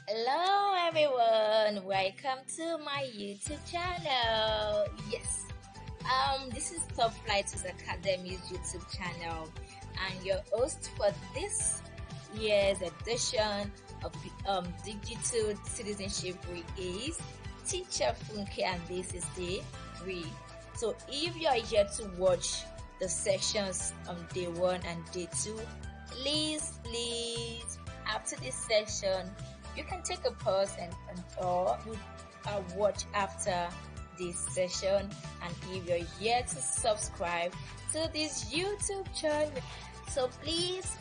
Hello everyone, welcome to my YouTube channel. Yes, this is Top Flighters Academy's YouTube channel, and your host for this year's edition of Digital Citizenship Week is Teacher Funke, and this is day 3. So if you are here to watch the sections on day 1 and day 2, please, after this session, you can take a pause or you watch after this session. And if you're here to subscribe to this YouTube channel, so please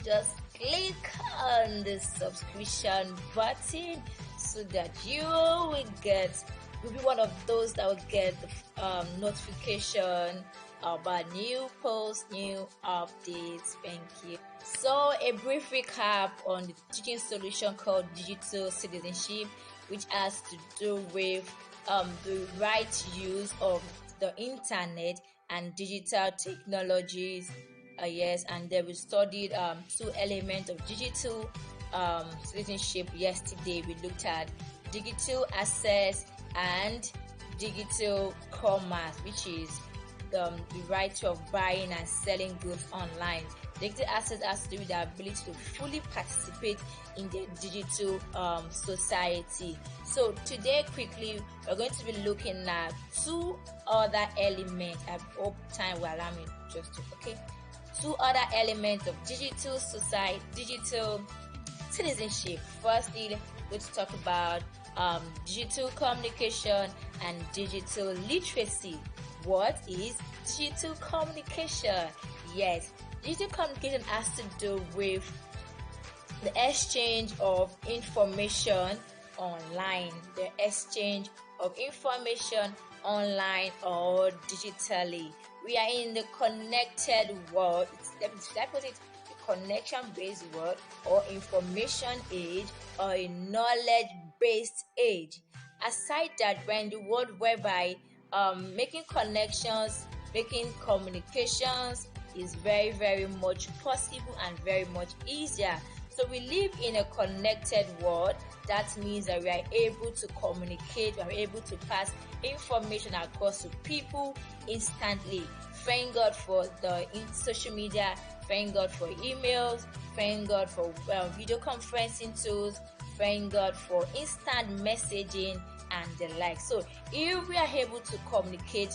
just click on the subscription button so that you will be one of those that will get the notification about new posts, new updates. Thank you. So a brief recap on the teaching solution called Digital Citizenship, which has to do with the right use of the internet and digital technologies. Yes, and then we studied 2 elements of digital citizenship yesterday. We looked at digital access and digital commerce, which is the right of buying and selling goods online. Digital access has to do with the ability to fully participate in the digital society. So today, quickly, we're going to be looking at 2 other elements. I hope time will allow me just to, okay? 2 other elements of digital society, digital citizenship. Firstly, we're going to talk about digital communication and digital literacy. What is digital communication? Yes, digital communication has to do with the exchange of information online, or digitally. We are in the connected world. Should I put it connection-based world, or information age, or a knowledge-based age. Aside that, we're in the world whereby making connections, making communications is very, very much possible and very much easier. So we live in a connected world. That means that we are able to communicate, we are able to pass information across to people instantly. Thank God for the social media, thank God for emails, thank God for video conferencing tools, thank God for instant messaging and the like. So if we are able to communicate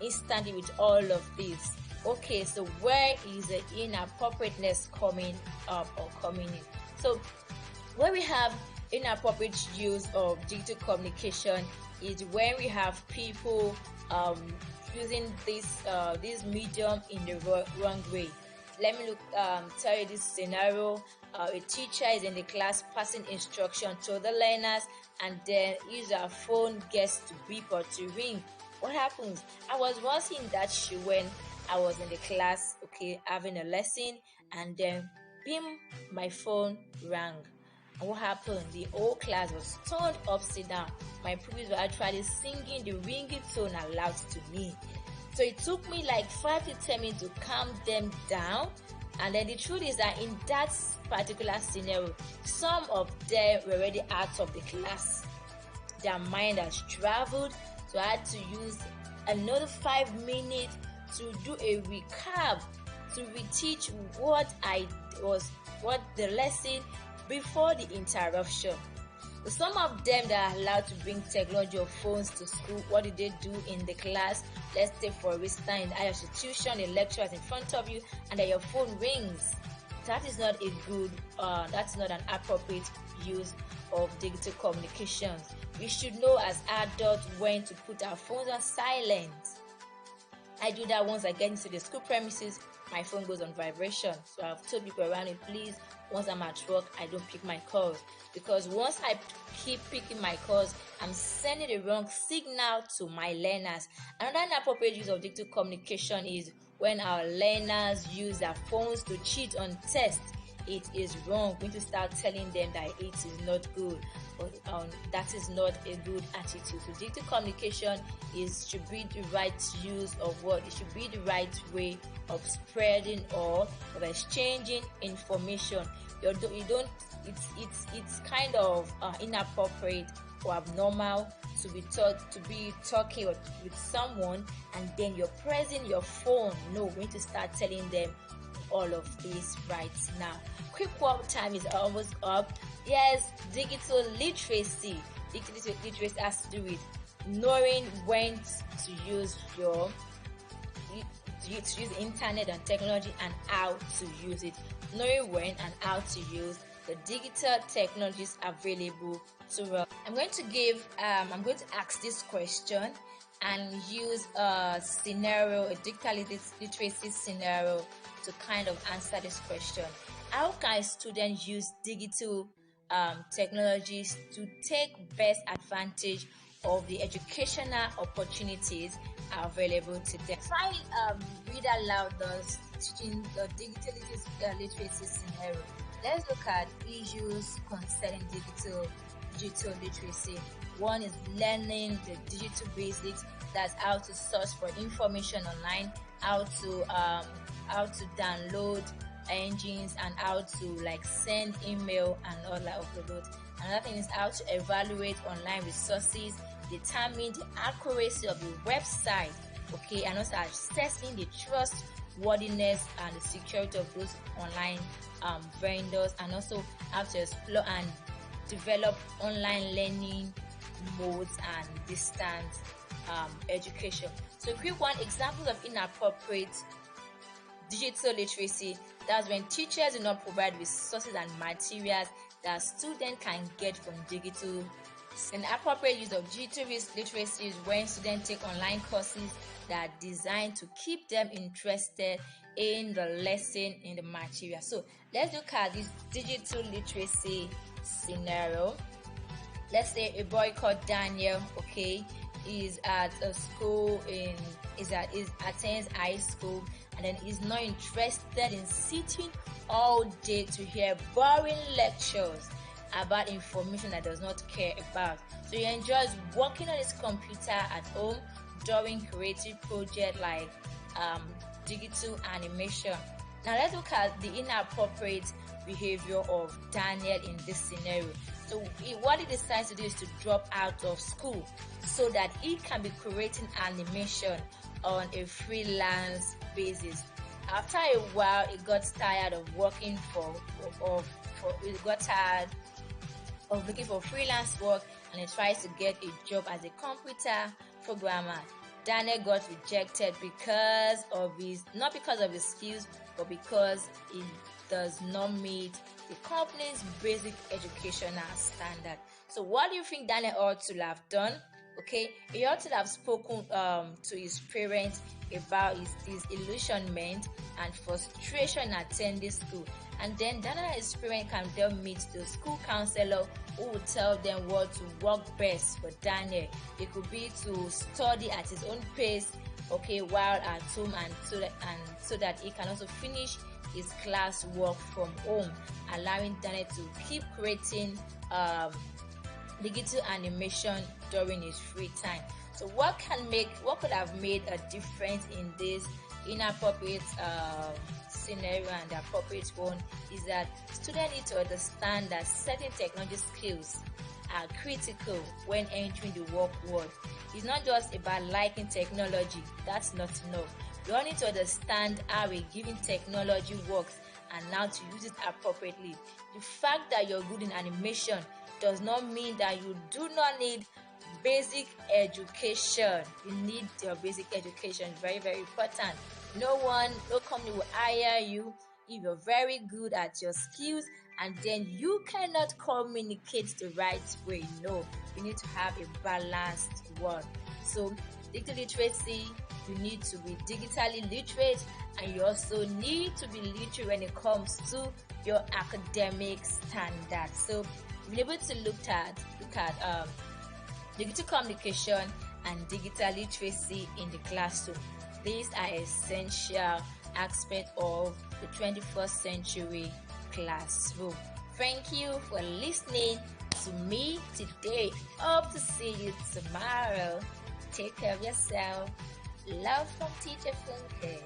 instantly with all of these, okay, so where is the inappropriateness coming up or coming in? So where we have inappropriate use of digital communication is when we have people using this medium in the wrong way. Let me tell you this scenario. A teacher is in the class passing instruction to the learners, and then her phone gets to beep or to ring. What happens? I was once in that shoe when I was in the class, okay, having a lesson, and then bim, my phone rang. And what happened? The whole class was turned upside down. My pupils were actually singing the ringing tone aloud to me. So it took me like 5 to 10 minutes to calm them down. And then the truth is that in that particular scenario, some of them were already out of the class. Their mind has traveled. So I had to use another 5 minutes to do a recap, to reteach what the lesson before the interruption. So some of them that are allowed to bring technology or phones to school, what did they do in the class? Let's take for instance in the higher institution, the lecturer is in front of you and then your phone rings. That is not a good, that's not an appropriate use of digital communications. We should know as adults when to put our phones on silent. I do that once I get into the school premises, my phone goes on vibration. So I've told people around me, please, once I'm at work, I don't pick my calls. Because once I keep picking my calls, I'm sending the wrong signal to my learners. Another inappropriate use of digital communication is when our learners use their phones to cheat on tests. it is wrong. We're going to start telling them that it is not good, or that is not a good attitude. So digital communication should be the right use of what it should be the right way of spreading or of exchanging information. You don't it's kind of inappropriate or abnormal to be talking with someone and then you're pressing your phone. No, we're going to start telling them all of this right now. Quick walk time is almost up. Yes, digital literacy. Digital literacy has to do with knowing when to use to use the internet and technology and how to use it. Knowing when and how to use the digital technologies available to us. I'm going to ask this question and use a scenario, a digital literacy scenario to kind of answer this question. How can students use digital technologies to take best advantage of the educational opportunities available to them? Try read aloud teaching the digital literacy scenario. Let's look at issues concerning digital literacy. One is learning the digital basics. That's how to search for information online, how to download engines, and how to send email and all that of the load. Another thing is how to evaluate online resources, determine the accuracy of the website, okay, and also assessing the trustworthiness and the security of those online vendors, and also how to explore and develop online learning modes and distance education. So quick one example of inappropriate digital literacy. That's when teachers do not provide resources and materials that students can get from digital. An appropriate use of digital literacy is when students take online courses that are designed to keep them interested in the lesson, in the material. So let's look at this digital literacy scenario. Let's say a boy called Daniel, okay, is at a school attends high school, and then is not interested in sitting all day to hear boring lectures about information that does not care about. So he enjoys working on his computer at home, doing creative projects like digital animation. Now let's look at the inappropriate behavior of Daniel in this scenario. So what he decides to do is to drop out of school so that he can be creating animation on a freelance basis. After a while, he got tired of working he got tired of looking for freelance work, and he tries to get a job as a computer programmer. Daniel got rejected not because of his skills, but because he does not meet the company's basic educational standard. So what do you think Daniel ought to have done? Okay, he ought to have spoken to his parents about his disillusionment and frustration attending school, and then Daniel and his parents can then meet the school counselor who will tell them what to work best for Daniel. It could be to study at his own pace, okay, while at home, and so that he can also finish his class work from home, allowing Daniel to keep creating digital animation during his free time. So what could have made a difference in this inappropriate scenario and the appropriate one is that students need to understand that certain technology skills are critical when entering the work world. It's not just about liking technology. That's not enough. You all need to understand how a given technology works and how to use it appropriately. The fact that you're good in animation does not mean that you do not need basic education. You need your basic education. Very, very important. No company will hire you if you're very good at your skills and then you cannot communicate the right way. No, you need to have a balanced one. So digital literacy, you need to be digitally literate, and you also need to be literate when it comes to your academic standards. So you'll be able to look at digital communication and digital literacy in the classroom. These are essential aspects of the 21st century classroom. Thank you for listening to me today. Hope to see you tomorrow. Take care of yourself. Love from Teacher Funke.